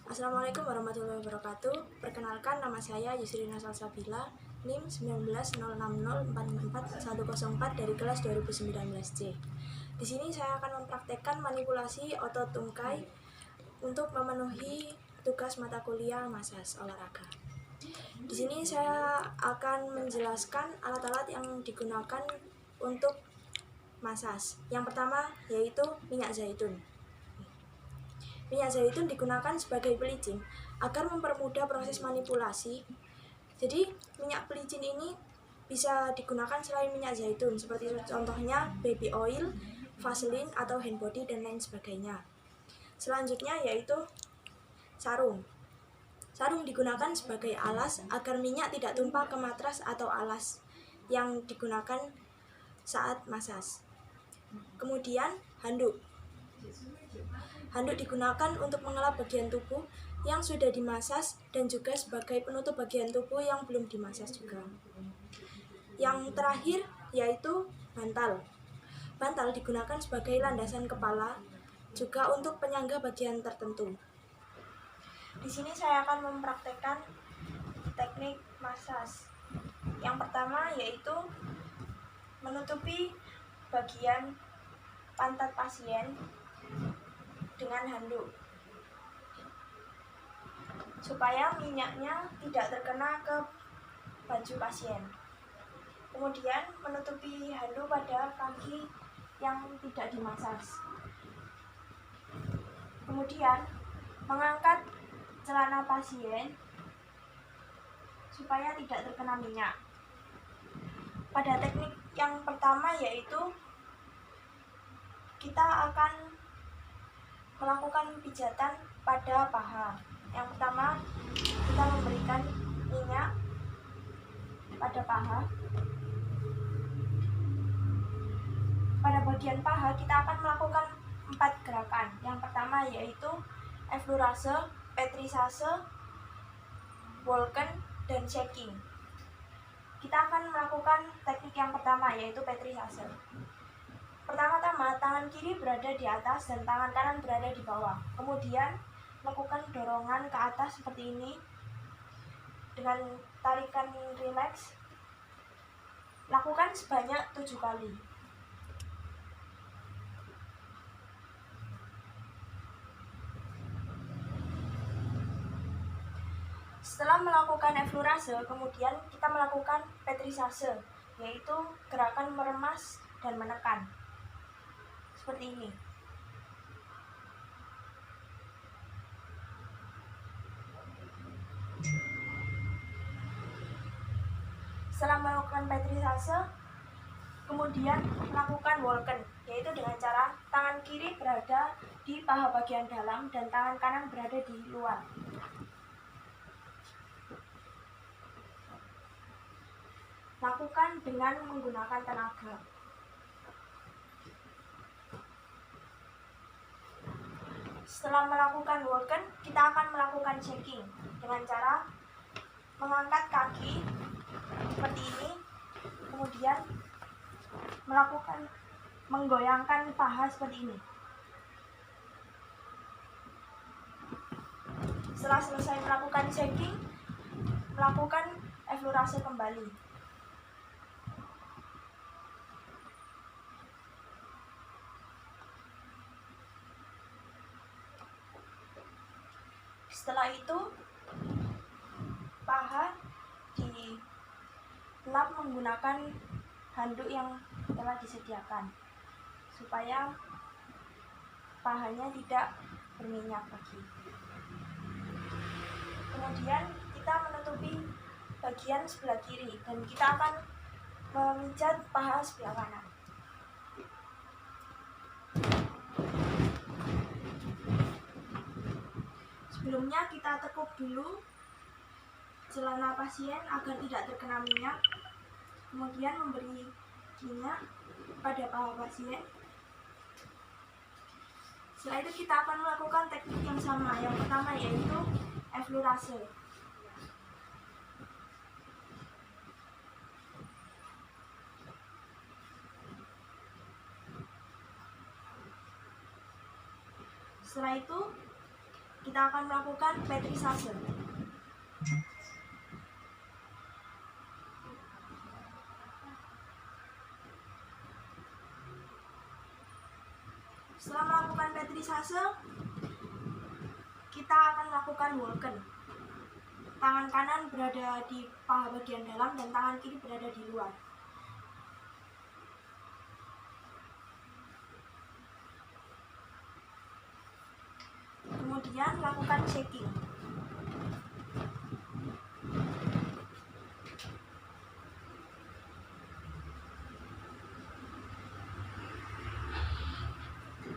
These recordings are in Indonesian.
Assalamualaikum warahmatullahi wabarakatuh. Perkenalkan, nama saya Yusrina Salsabila, NIM 1906044104 dari kelas 2019C. Di sini saya akan mempraktekkan manipulasi otot tungkai untuk memenuhi tugas mata kuliah massage olahraga. Di sini saya akan menjelaskan alat-alat yang digunakan untuk massage. Yang pertama yaitu minyak zaitun. Minyak zaitun digunakan sebagai pelicin agar mempermudah proses manipulasi. Jadi minyak pelicin ini bisa digunakan selain minyak zaitun, seperti contohnya baby oil, vaseline atau hand body dan lain sebagainya. Selanjutnya yaitu sarung. Sarung digunakan sebagai alas agar minyak tidak tumpah ke matras atau alas yang digunakan saat massage. Kemudian handuk. Handuk digunakan untuk mengelap bagian tubuh yang sudah dimasas dan juga sebagai penutup bagian tubuh yang belum dimasas juga. Yang terakhir yaitu bantal. Bantal digunakan sebagai landasan kepala, juga untuk penyangga bagian tertentu. Di sini saya akan mempraktekkan teknik massage. Yang pertama yaitu menutupi bagian pantat pasien dengan handuk supaya minyaknya tidak terkena ke baju pasien. Kemudian menutupi handuk pada kaki yang tidak dimasas. Kemudian mengangkat celana pasien supaya tidak terkena minyak. Pada teknik yang pertama yaitu kita akan melakukan pijatan pada paha. Yang pertama, kita memberikan minyak pada paha. Pada bagian paha kita akan melakukan 4 gerakan. Yang pertama yaitu effleurase, pétrissage, walken, dan shaking. Kita akan melakukan teknik yang pertama yaitu pétrissage. Pertama-tama, tangan kiri berada di atas dan tangan kanan berada di bawah. Kemudian, lakukan dorongan ke atas seperti ini dengan tarikan rileks. Lakukan sebanyak 7 kali. Setelah melakukan effleurase, kemudian kita melakukan pétrissage, yaitu gerakan meremas dan menekan. Seperti ini. Setelah melakukan pétrissage, kemudian melakukan walken, yaitu dengan cara tangan kiri berada di paha bagian dalam dan tangan kanan berada di luar. Lakukan dengan menggunakan tenaga. Setelah melakukan walken, kita akan melakukan shaking dengan cara mengangkat kaki seperti ini, kemudian menggoyangkan paha seperti ini. Setelah selesai melakukan shaking, melakukan effleurase kembali. Setelah itu, paha dilap menggunakan handuk yang telah disediakan supaya pahanya tidak berminyak lagi. Kemudian kita menutupi bagian sebelah kiri dan kita akan memijat paha sebelah kanan. Sebelumnya kita tekuk dulu celana pasien agar tidak terkena minyak. Kemudian memberi minyak pada paha pasien. Setelah itu kita akan melakukan teknik yang sama. Yang pertama yaitu effleurase. Setelah itu kita kita akan melakukan petrisase. Setelah melakukan petrisase, kita akan melakukan Walken. Tangan kanan berada di paha bagian dalam dan tangan kiri berada di luar. Kemudian lakukan shaking.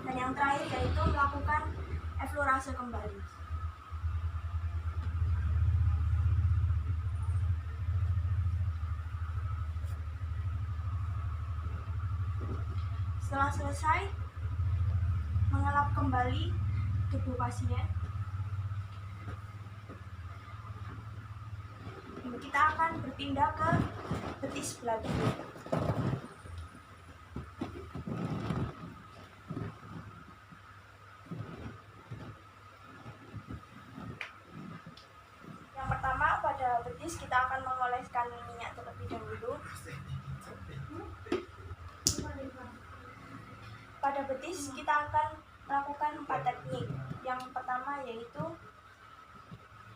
Dan yang terakhir yaitu melakukan eflorase kembali. Setelah selesai, mengelap kembali tubuh pasien. Kita akan berpindah ke betis sebelah kiri. Yang pertama, pada betis kita akan mengoleskan minyak terlebih dahulu. Pada betis kita akan melakukan 4 teknik. Yang pertama yaitu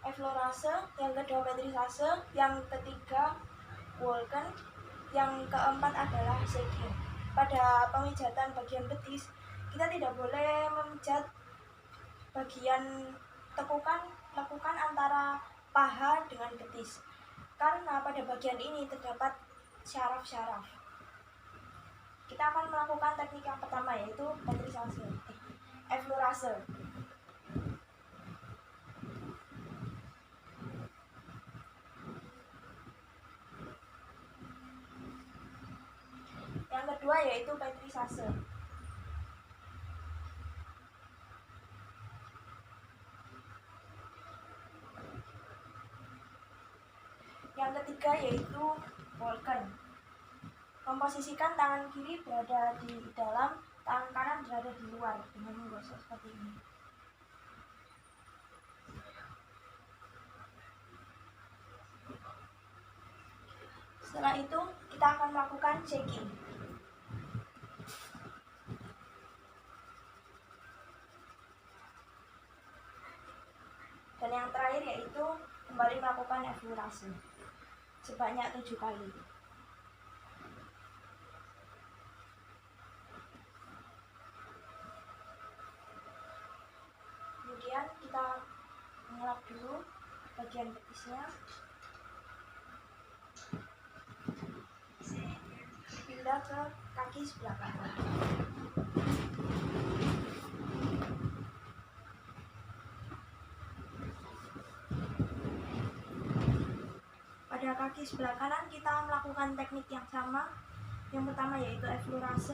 eflorase, yang kedua petrisase, yang ketiga Walken, yang keempat adalah shaking. Pada pemijatan bagian betis, kita tidak boleh memijat bagian lekukan antara paha dengan betis, karena pada bagian ini terdapat syaraf-syaraf. Kita akan melakukan teknik yang pertama yaitu petrisase, eflorase. Yang kedua yaitu petrisase. Yang ketiga yaitu Walken. Memposisikan tangan kiri berada di dalam, tangan kanan berada di luar dengan menggosok seperti ini. Setelah itu kita akan melakukan shaking. Dan yang terakhir yaitu kembali melakukan eflorase sebanyak 7 kali. Kemudian kita mengelap dulu bagian betisnya. Pindah ke kaki sebelah kanan. Pada kaki sebelah kanan kita melakukan teknik yang sama. Yang pertama yaitu eflorase.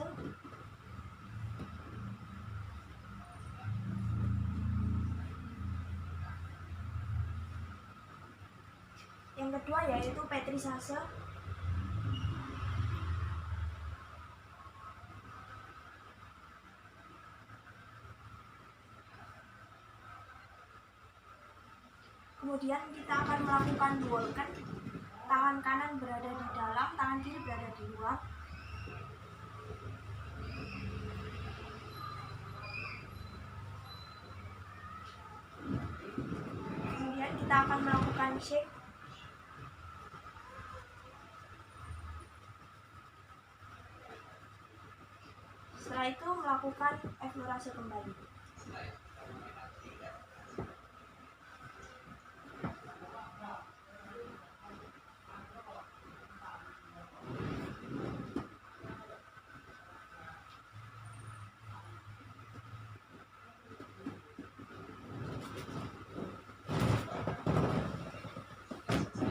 Yang kedua yaitu petrisase. Kemudian kita akan melakukan Walken. Tangan kanan berada di dalam, tangan kiri berada di luar. Kemudian kita akan melakukan shake. Setelah itu melakukan eflorase kembali.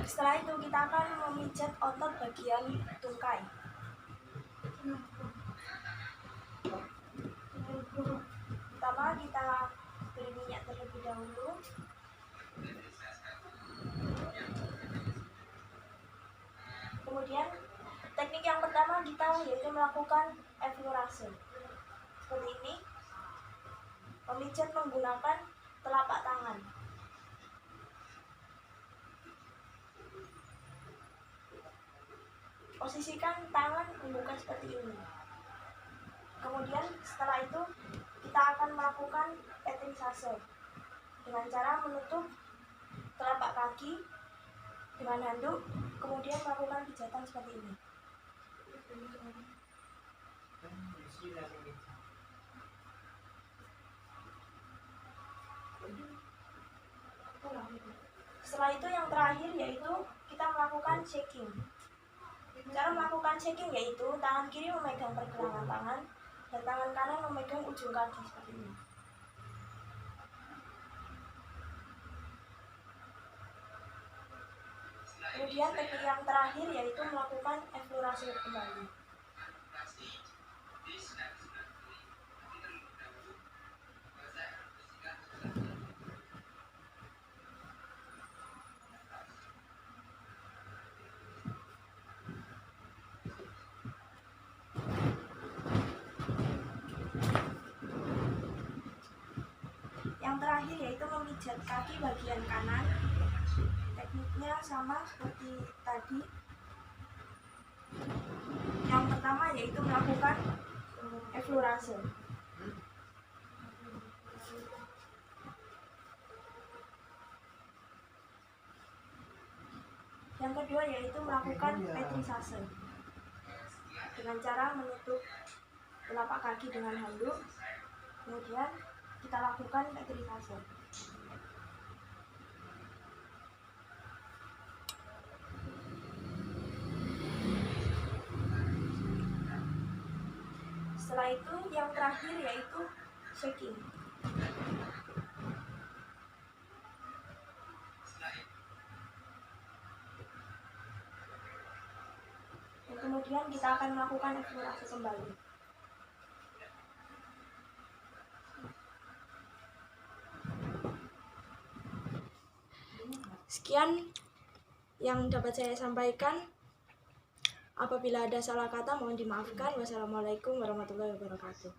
Setelah itu kita akan memijat otot bagian tungkai. Pertama kita beri minyak terlebih dahulu. Kemudian teknik yang pertama kita yaitu melakukan eflorase. Seperti ini, memijat menggunakan telapak tangan. posisikan tangan membuka seperti ini. Kemudian setelah itu kita akan melakukan petrisase dengan cara menutup telapak kaki dengan handuk, kemudian melakukan pijatan seperti ini. Setelah itu yang terakhir yaitu kita melakukan shaking. Cara melakukan shaking yaitu tangan kiri memegang pergelangan tangan dan tangan kanan memegang ujung kaki seperti ini. Kemudian teknik yang terakhir yaitu melakukan eksplorasi kembali. Yang terakhir yaitu memijat kaki bagian kanan. Tekniknya sama seperti tadi. Yang pertama yaitu melakukan eksplorasi. Yang kedua yaitu melakukan petrisase dengan cara menutup telapak kaki dengan handuk, kemudian kita lakukan petrisase. Setelah itu yang terakhir yaitu shaking. Dan kemudian kita akan melakukan eksplorasi kembali. Sekian yang dapat saya sampaikan. Apabila ada salah kata mohon dimaafkan. Wassalamualaikum warahmatullahi wabarakatuh.